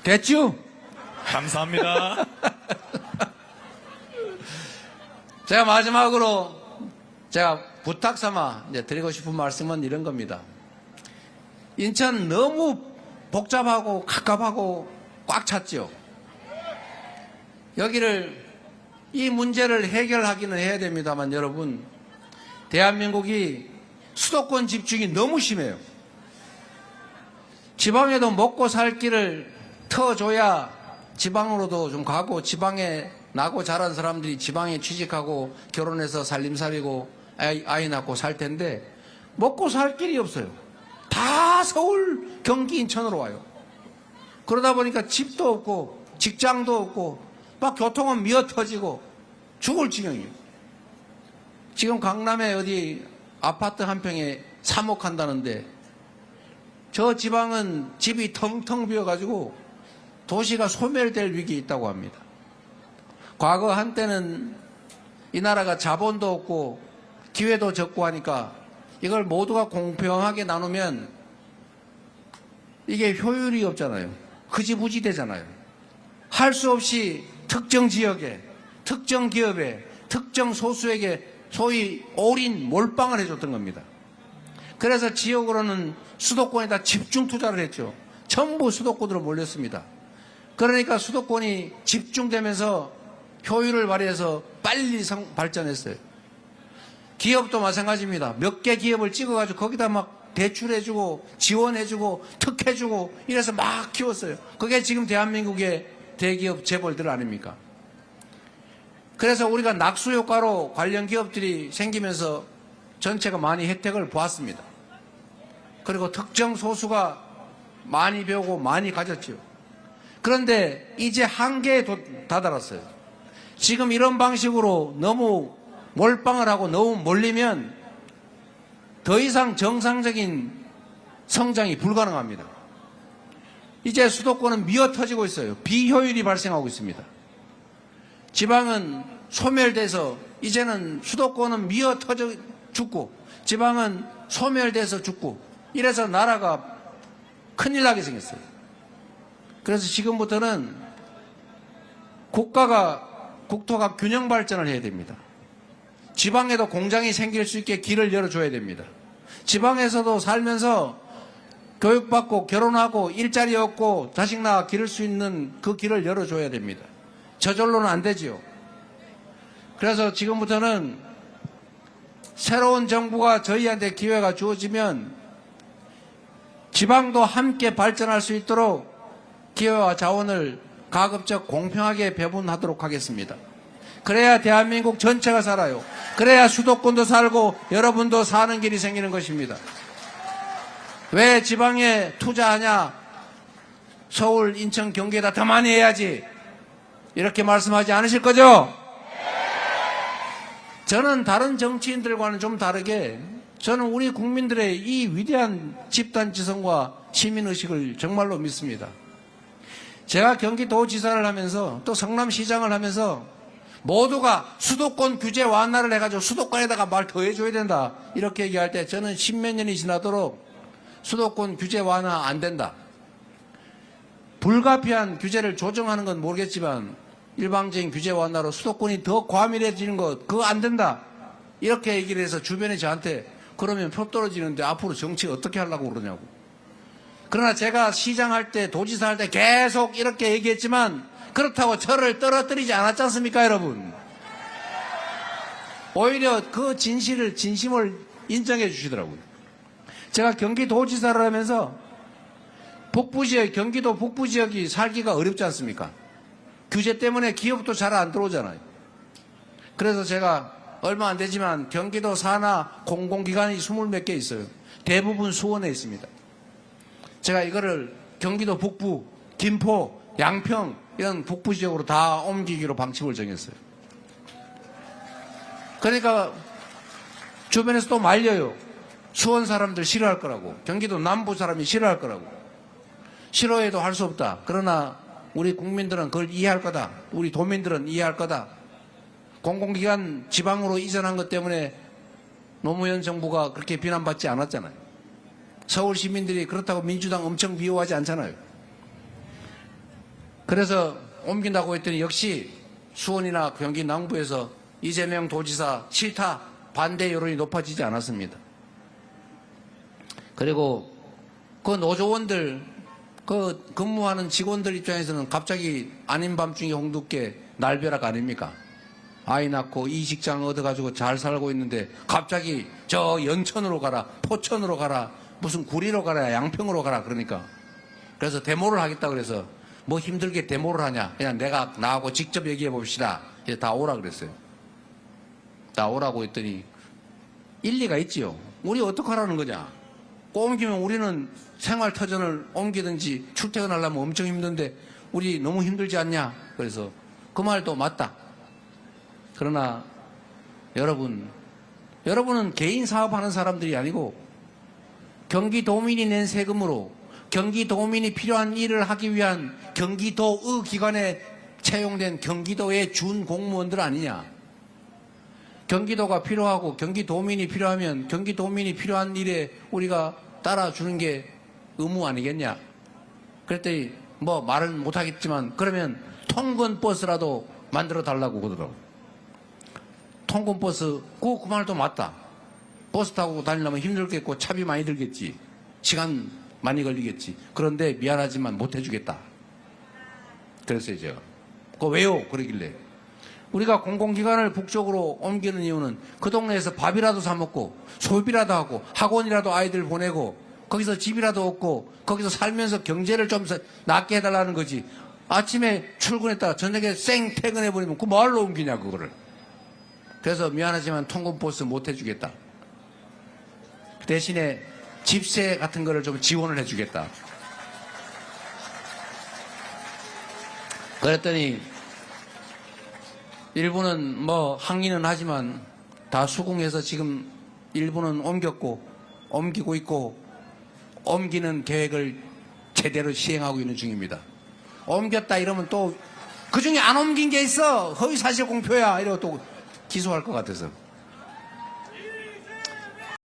됐죠? 감사합니다. 제가 마지막으로 제가 부탁 삼아 이제 드리고 싶은 말씀은 이런 겁니다. 인천 너무 복잡하고 갑갑하고 꽉 찼죠. 여기를 이 문제를 해결하기는 해야 됩니다만 여러분, 대한민국이 수도권 집중이 너무 심해요. 지방에도 먹고 살 길을 터줘야 지방으로도 좀 가고, 지방에 나고 자란 사람들이 지방에 취직하고 결혼해서 살림살이고 아이 낳고 살 텐데 먹고 살 길이 없어요. 다 서울, 경기, 인천으로 와요. 그러다 보니까 집도 없고 직장도 없고 막 교통은 미어터지고 죽을 지경이에요. 지금 강남에 어디 아파트 한 평에 3억 한다는데 저 지방은 집이 텅텅 비어가지고 도시가 소멸될 위기에 있다고 합니다. 과거 한때는 이 나라가 자본도 없고 기회도 적고 하니까 이걸 모두가 공평하게 나누면 이게 효율이 없잖아요. 흐지부지 되잖아요. 할 수 없이 특정 지역에, 특정 기업에, 특정 소수에게 소위 올인 몰빵을 해줬던 겁니다. 그래서 지역으로는 수도권에다 집중 투자를 했죠. 전부 수도권으로 몰렸습니다. 그러니까 수도권이 집중되면서 효율을 발휘해서 빨리 발전했어요. 기업도 마찬가지입니다. 몇 개 기업을 찍어가지고 거기다 막 대출해주고 지원해주고 특혜주고 이래서 막 키웠어요. 그게 지금 대한민국의 대기업 재벌들 아닙니까? 그래서 우리가 낙수효과로 관련 기업들이 생기면서 전체가 많이 혜택을 보았습니다. 그리고 특정 소수가 많이 배우고 많이 가졌죠. 그런데 이제 한계에 다다랐어요. 지금 이런 방식으로 너무 몰빵을 하고 너무 몰리면 더 이상 정상적인 성장이 불가능합니다. 이제 수도권은 미어터지고 있어요. 비효율이 발생하고 있습니다. 지방은 소멸돼서 이제는 수도권은 미어터져 죽고 지방은 소멸돼서 죽고 이래서 나라가 큰일 나게 생겼어요. 그래서 지금부터는 국토가 균형 발전을 해야 됩니다. 지방에도 공장이 생길 수 있게 길을 열어줘야 됩니다. 지방에서도 살면서 교육받고 결혼하고 일자리 얻고 자식 낳아 기를 수 있는 그 길을 열어줘야 됩니다. 저절로는 안 되지요. 그래서 지금부터는 새로운 정부가 저희한테 기회가 주어지면 지방도 함께 발전할 수 있도록 기회와 자원을 가급적 공평하게 배분하도록 하겠습니다. 그래야 대한민국 전체가 살아요. 그래야 수도권도 살고 여러분도 사는 길이 생기는 것입니다. 왜 지방에 투자하냐? 서울, 인천, 경기에다 더 많이 해야지. 이렇게 말씀하지 않으실 거죠? 저는 다른 정치인들과는 좀 다르게 저는 우리 국민들의 이 위대한 집단지성과 시민의식을 정말로 믿습니다. 제가 경기도지사를 하면서 또 성남시장을 하면서 모두가 수도권 규제 완화를 해가지고 수도권에다가 말 더 해줘야 된다 이렇게 얘기할 때 저는 십몇 년이 지나도록 수도권 규제 완화 안 된다. 불가피한 규제를 조정하는 건 모르겠지만 일방적인 규제 완화로 수도권이 더 과밀해지는 것 그거 안 된다. 이렇게 얘기를 해서 주변에 저한테 그러면 표 떨어지는데 앞으로 정치 어떻게 하려고 그러냐고. 그러나 제가 시장할 때 도지사 할 때 계속 이렇게 얘기했지만 그렇다고 저를 떨어뜨리지 않았지 않습니까 여러분. 오히려 그 진심을 인정해 주시더라고요. 제가 경기도지사를 하면서 북부지역, 경기도 북부지역이 살기가 어렵지 않습니까? 규제 때문에 기업도 잘 안 들어오잖아요. 그래서 제가 얼마 안 되지만 경기도 산하 공공기관이 20몇 개 있어요. 대부분 수원에 있습니다. 제가 이거를 경기도 북부, 김포, 양평 이런 북부 지역으로 다 옮기기로 방침을 정했어요. 그러니까 주변에서 또 말려요. 수원 사람들 싫어할 거라고. 경기도 남부 사람이 싫어할 거라고. 싫어해도 할 수 없다. 그러나 우리 국민들은 그걸 이해할 거다. 우리 도민들은 이해할 거다. 공공기관 지방으로 이전한 것 때문에 노무현 정부가 그렇게 비난받지 않았잖아요. 서울 시민들이 그렇다고 민주당 엄청 미워하지 않잖아요. 그래서 옮긴다고 했더니 역시 수원이나 경기 남부에서 이재명 도지사 싫다 반대 여론이 높아지지 않았습니다. 그리고 그 노조원들 그 근무하는 직원들 입장에서는 갑자기 아닌 밤중에 홍두깨 날벼락 아닙니까? 아이 낳고 이 직장 얻어가지고 잘 살고 있는데 갑자기 저 연천으로 가라, 포천으로 가라, 무슨 구리로 가라, 양평으로 가라 그러니까. 그래서 데모를 하겠다 그래서 뭐 힘들게 데모를 하냐. 그냥 내가 나하고 직접 얘기해 봅시다. 이제 다 오라 그랬어요. 다 오라고 했더니 일리가 있지요. 우리 어떡하라는 거냐. 옮기면 우리는 생활터전을 옮기든지 출퇴근하려면 엄청 힘든데 우리 너무 힘들지 않냐. 그래서 그 말도 맞다. 그러나 여러분은 개인 사업하는 사람들이 아니고 경기도민이 낸 세금으로 경기도민이 필요한 일을 하기 위한 경기도의 기관에 채용된 경기도의 준 공무원들 아니냐. 경기도가 필요하고 경기도민이 필요하면 경기도민이 필요한 일에 우리가 따라주는 게 의무 아니겠냐. 그랬더니 뭐 말은 못하겠지만 그러면 통근버스라도 만들어 달라고 그러더라고. 통근버스 그 말도 맞다. 버스 타고 다니려면 힘들겠고 차비 많이 들겠지. 시간 많이 걸리겠지. 그런데 미안하지만 못 해주겠다. 그랬어요 제가. 그거 왜요? 그러길래 우리가 공공기관을 북쪽으로 옮기는 이유는 그 동네에서 밥이라도 사 먹고 소비라도 하고 학원이라도 아이들 보내고 거기서 집이라도 얻고 거기서 살면서 경제를 좀 낫게 해달라는 거지. 아침에 출근했다가 저녁에 쌩 퇴근해버리면 그 뭘로 옮기냐 그거를. 그래서 미안하지만 통근버스 못 해주겠다. 대신에 집세 같은 거를 좀 지원을 해주겠다. 그랬더니 일부는 뭐 항의는 하지만 다 수긍해서 지금 일부는 옮기고 있고 옮기는 계획을 제대로 시행하고 있는 중입니다. 옮겼다 이러면 또 그중에 안 옮긴 게 있어. 허위사실 공표야. 이러고 또 기소할 것 같아서.